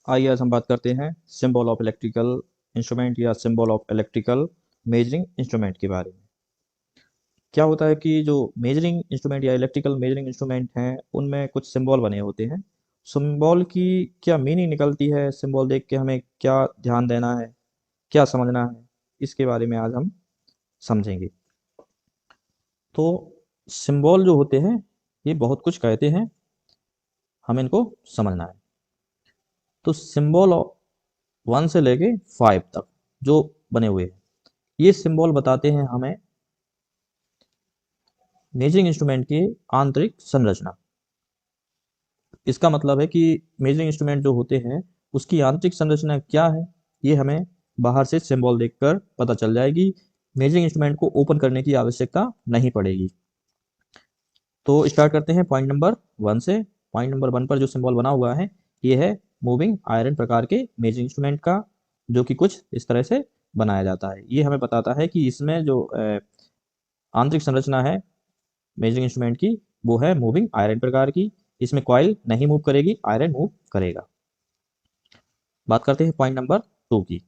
आइए आज हम बात करते हैं सिंबल ऑफ इलेक्ट्रिकल इंस्ट्रूमेंट या symbol of electrical measuring instrument के बारे में। क्या होता है कि जो मेजरिंग इंस्ट्रूमेंट या इलेक्ट्रिकल मेजरिंग इंस्ट्रूमेंट हैं उनमें कुछ सिंबल बने होते हैं। सिंबल की क्या मीनिंग निकलती है, सिंबल देख के हमें क्या ध्यान देना है, क्या समझना है, इसके बारे में आज हम समझेंगे। तो सिंबल जो होते हैं ये बहुत कुछ कहते हैं, हमें इनको समझना है। तो सिंबल 1 से लेके 5 तक जो बने हुए हैं, ये सिंबल बताते हैं हमें मेजरिंग इंस्ट्रूमेंट की आंतरिक संरचना। इसका मतलब है कि मेजरिंग इंस्ट्रूमेंट जो होते हैं उसकी आंतरिक संरचना क्या है, ये हमें बाहर से सिंबल देखकर पता चल जाएगी। मेजरिंग इंस्ट्रूमेंट को ओपन करने की आवश्यकता नहीं पड़ेगी। तो स्टार्ट करते हैं पॉइंट नंबर 1 से। पॉइंट नंबर 1 पर जो सिंबल बना हुआ है ये है मूविंग आयरन प्रकार के मेजरिंग इंस्ट्रूमेंट का, जो कि कुछ इस तरह से बनाया जाता है। ये हमें बताता है कि इसमें जो आंतरिक संरचना है मेजरिंग इंस्ट्रूमेंट की वो है मूविंग आयरन प्रकार की। इसमें कॉइल नहीं मूव करेगी, आयरन मूव करेगा। बात करते हैं पॉइंट नंबर 2 की।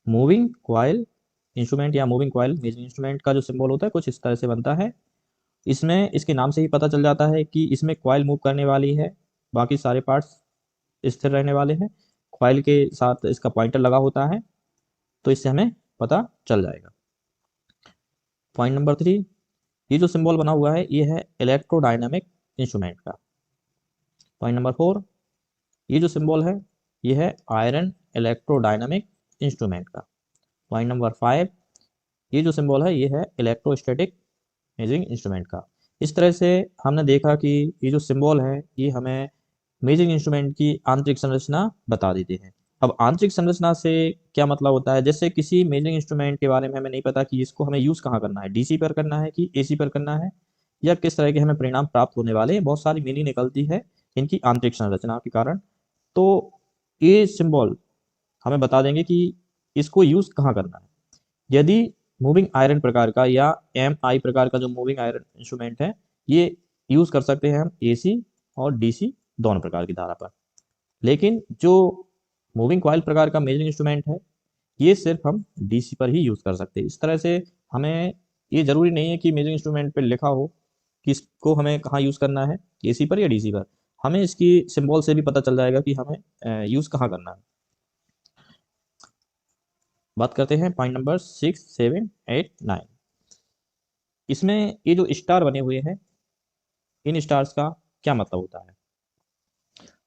मूविंग कॉइल इंस्ट्रूमेंट या मूविंग कॉइल मेजरिंग इंस्ट्रूमेंट का जो सिंबल होता है कुछ इस तरह से बनता है। इसमें इसके नाम से ही पता चल जाता है कि इसमें कॉइल मूव करने वाली है, बाकी सारे पार्ट्स स्थिर रहने वाले हैं। कॉइल के साथ इसका पॉइंटर लगा होता है, तो इससे हमें पता चल जाएगा। पॉइंट नंबर 3, ये जो सिंबल बना हुआ है ये है इलेक्ट्रोडायनामिक इंस्ट्रूमेंट का। पॉइंट नंबर 4, ये जो सिंबल है ये है आयरन इलेक्ट्रोडायनामिक इंस्ट्रूमेंट का। पॉइंट नंबर 5, ये जो सिंबल है ये है इलेक्ट्रोस्टैटिक मेजरिंग इंस्ट्रूमेंट का। इस तरह से हमने देखा कि ये जो सिंबल है ये हमें मेजरिंग इंस्ट्रूमेंट की आंतरिक संरचना बता देते हैं। अब आंतरिक संरचना से क्या मतलब होता है, जैसे किसी मेजरिंग इंस्ट्रूमेंट के बारे में हमें नहीं पता कि इसको हमें यूज़ कहाँ करना है, डीसी पर करना है कि एसी पर करना है, या किस तरह के हमें परिणाम प्राप्त होने वाले हैं। बहुत सारी मीनिंग निकलती है इनकी आंतरिक संरचना के कारण। तो ये सिंबल हमें बता देंगे कि इसको यूज़ कहाँ करना है। यदि मूविंग आयरन प्रकार का या एम आई प्रकार का जो मूविंग आयरन इंस्ट्रूमेंट है ये यूज़ कर सकते हैं हम एसी और डीसी दोनों प्रकार की धारा पर। लेकिन जो मूविंग कॉइल प्रकार का मेजरिंग इंस्ट्रूमेंट है ये सिर्फ हम डीसी पर ही यूज़ कर सकते हैं। इस तरह से हमें ये ज़रूरी नहीं है कि मेजरिंग इंस्ट्रूमेंट पर लिखा हो कि इसको हमें कहाँ यूज़ करना है, एसी पर या डीसी पर। हमें इसकी सिंबल से भी पता चल जाएगा कि हमें यूज़ कहाँ करना है। बात करते हैं पॉइंट नंबर 6, 7, 8, 9। इसमें ये जो स्टार बने हुए हैं इन स्टार्स का क्या मतलब होता है।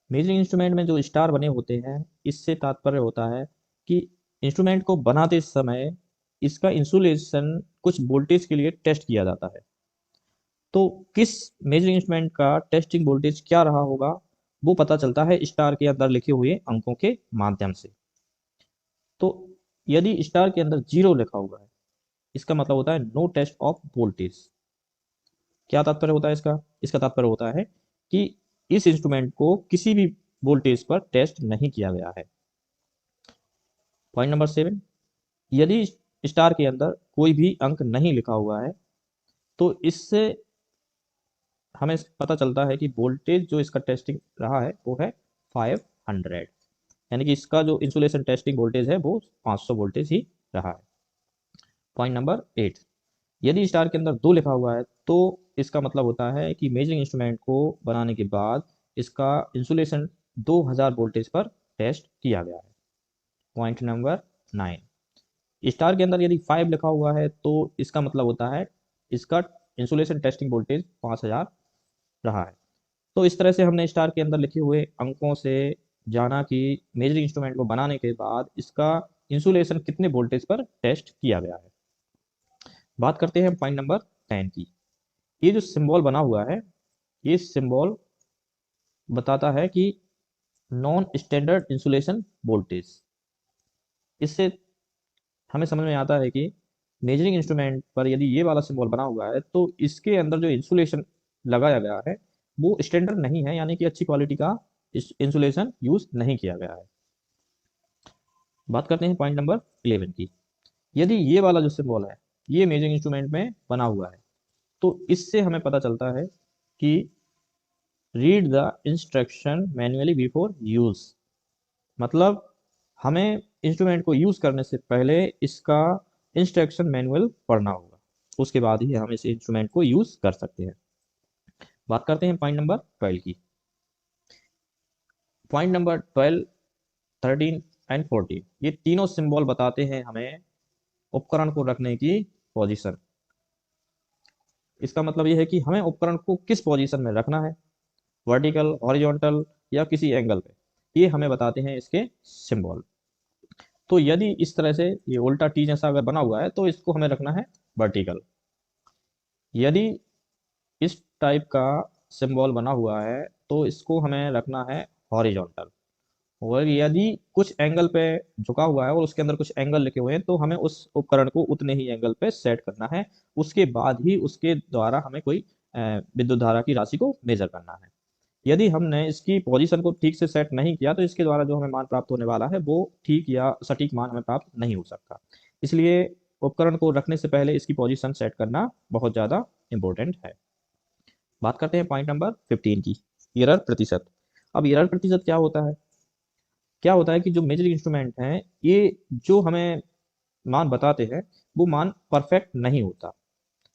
मेजरिंग इंस्ट्रूमेंट में जो स्टार बने होते हैं इससे तात्पर्य होता है कि इंस्ट्रूमेंट को बनाते समय इसका इंसुलेशन कुछ वोल्टेज के लिए टेस्ट किया जाता है। तो किस मेजरिंग इंस्ट्रूमेंट का टेस्टिंग वोल्टेज क्या रहा होगा वो पता चलता है स्टार के अंदर लिखे हुए अंकों के माध्यम से। तो यदि स्टार के अंदर 0 लिखा हुआ है इसका मतलब होता है नो टेस्ट ऑफ वोल्टेज। क्या तात्पर्य होता है इसका, इसका तात्पर्य होता है कि इस इंस्ट्रूमेंट को किसी भी वोल्टेज पर टेस्ट नहीं किया गया है। पॉइंट नंबर 7, यदि स्टार के अंदर कोई भी अंक नहीं लिखा हुआ है तो इससे हमें पता चलता है कि वोल्टेज जो इसका टेस्टिंग रहा है वो है 500, यानी कि इसका जो इंसुलेशन टेस्टिंग वोल्टेज है वो 500 वोल्टेज ही रहा है। पॉइंट नंबर 8, यदि स्टार के अंदर 2 लिखा हुआ है तो इसका मतलब होता है कि मेजरिंग इंस्ट्रूमेंट को बनाने के बाद इसका इंसुलेशन 2000 वोल्टेज पर टेस्ट किया गया है। पॉइंट नंबर 9, स्टार के अंदर यदि 5 लिखा हुआ है तो इसका मतलब होता है इसका इंसुलेशन टेस्टिंग वोल्टेज 5000 रहा है। तो इस तरह से हमने स्टार के अंदर लिखे हुए अंकों से जाना कि मेजरिंग इंस्ट्रूमेंट को बनाने के बाद इसका इंसुलेशन कितने वोल्टेज पर टेस्ट किया गया है। बात करते हैं पॉइंट नंबर 10 की। ये जो सिंबल बना हुआ है ये सिंबल बताता है कि नॉन स्टैंडर्ड इंसुलेशन वोल्टेज। इससे हमें समझ में आता है कि मेजरिंग इंस्ट्रूमेंट पर यदि ये वाला सिंबल बना हुआ है तो इसके अंदर जो इंसुलेशन लगाया गया है वो स्टैंडर्ड नहीं है, यानी कि अच्छी क्वालिटी का इंसुलेशन यूज नहीं किया गया है। बात करते हैं पॉइंट नंबर 11 की। यदि ये वाला जो सिंबल है ये मेजरिंग इंस्ट्रूमेंट में बना हुआ है तो इससे हमें पता चलता है कि read the instruction manually before use. मतलब हमें इंस्ट्रूमेंट को यूज़ करने से पहले इसका इंस्ट्रक्शन मैनुअल पढ़ना होगा, उसके बाद ही हम इस इंस्ट्रूमेंट को यूज़ कर सकते हैं। बात करते हैं पॉइंट नंबर 12 की। पॉइंट नंबर 12, 13 एंड 14 ये तीनों सिंबल बताते हैं हमें उपकरण को रखने की पोजीशन। इसका मतलब ये है कि हमें उपकरण को किस पोजीशन में रखना है, वर्टिकल, हॉरिजॉन्टल या किसी एंगल पे, ये हमें बताते हैं इसके सिंबल। तो यदि इस तरह से ये उल्टा टी जैसा अगर बना हुआ है तो इसको हमें रखना है वर्टिकल। यदि इस टाइप का सिंबल बना हुआ है तो इसको हमें रखना है हॉरिजॉन्टल। और यदि कुछ एंगल पे झुका हुआ है और उसके अंदर कुछ एंगल लिखे हुए हैं तो हमें उस उपकरण को उतने ही एंगल पे सेट करना है, उसके बाद ही उसके द्वारा हमें कोई विद्युत धारा की राशि को मेजर करना है। यदि हमने इसकी पोजीशन को ठीक से सेट नहीं किया तो इसके द्वारा जो हमें मान प्राप्त होने वाला है वो ठीक या सटीक मान हमें प्राप्त नहीं हो सकता। इसलिए उपकरण को रखने से पहले इसकी पोजीशन सेट करना बहुत ज़्यादा इंपॉर्टेंट है। बात करते हैं पॉइंट नंबर 15 की, एरर प्रतिशत। अब एरर प्रतिशत क्या होता है? क्या होता है कि जो मेजरिंग इंस्ट्रूमेंट हैं ये जो हमें मान बताते हैं वो मान परफेक्ट नहीं होता।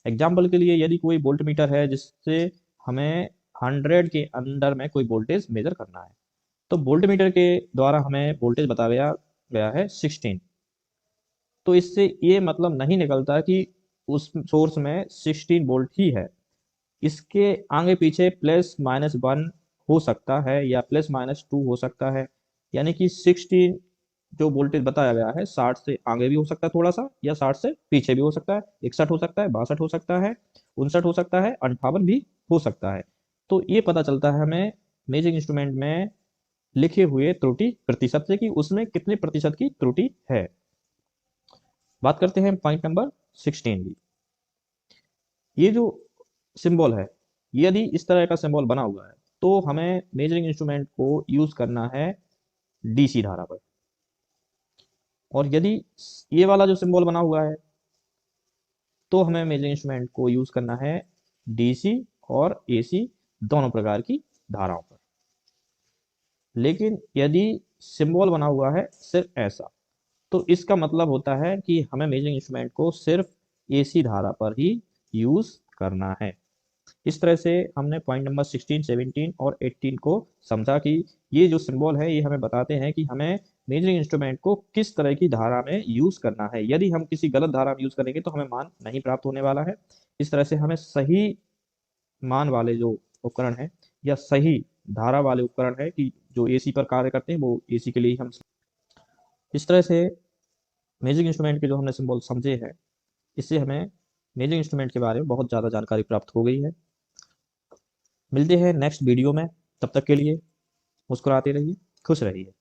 एग्जाम्पल के लिए यदि कोई वोल्ट मीटर है जिससे हमें 100 के अंदर में कोई वोल्टेज मेजर करना है, तो वोल्ट मीटर के द्वारा हमें वोल्टेज बताया गया है 16। तो इससे ये मतलब नहीं निकलता कि उस सोर्स में 16 वोल्ट ही है। इसके आगे पीछे +-1 हो सकता है या +-2 हो सकता है। यानी कि 16 जो वोल्टेज बताया गया है 60 से आगे भी हो सकता है थोड़ा सा, या 60 से पीछे भी हो सकता है, 61 हो सकता है, 62 हो सकता है, 59 हो सकता है, 58 भी हो सकता है। तो ये पता चलता है हमें मेजरिंग इंस्ट्रूमेंट में लिखे हुए त्रुटि प्रतिशत से कि उसमें कितने प्रतिशत की त्रुटि है। बात करते हैं पॉइंट नंबर 16 की। ये जो सिंबल है, यदि इस तरह का सिंबल बना हुआ है तो हमें मेजरिंग इंस्ट्रूमेंट को यूज करना है डीसी धारा पर। और यदि ये वाला जो सिंबल बना हुआ है तो हमें मेजरिंग इंस्ट्रूमेंट को यूज करना है डीसी और एसी दोनों प्रकार की धाराओं पर। लेकिन यदि सिंबल बना हुआ है सिर्फ ऐसा, तो इसका मतलब होता है कि हमें मेजरिंग इंस्ट्रूमेंट को सिर्फ एसी धारा पर ही यूज करना है। इस तरह से हमने पॉइंट नंबर 16, 17 और 18 को समझा कि ये जो सिंबल है ये हमें बताते हैं कि हमें मेजरिंग इंस्ट्रूमेंट को किस तरह की धारा में यूज करना है। यदि हम किसी गलत धारा में यूज करेंगे तो हमें मान नहीं प्राप्त होने वाला है। इस तरह से हमें सही मान वाले जो उपकरण है या सही धारा वाले उपकरण है कि जो एसी पर कार्य करते हैं वो एसी के लिए हम इस तरह से मेजरिंग इंस्ट्रूमेंट के जो हमने सिंबल समझे हैं, इससे हमें मेजरिंग इंस्ट्रूमेंट के बारे में बहुत ज़्यादा जानकारी प्राप्त हो गई है। मिलते हैं नेक्स्ट वीडियो में, तब तक के लिए मुस्कुराते रहिए, खुश रहिए।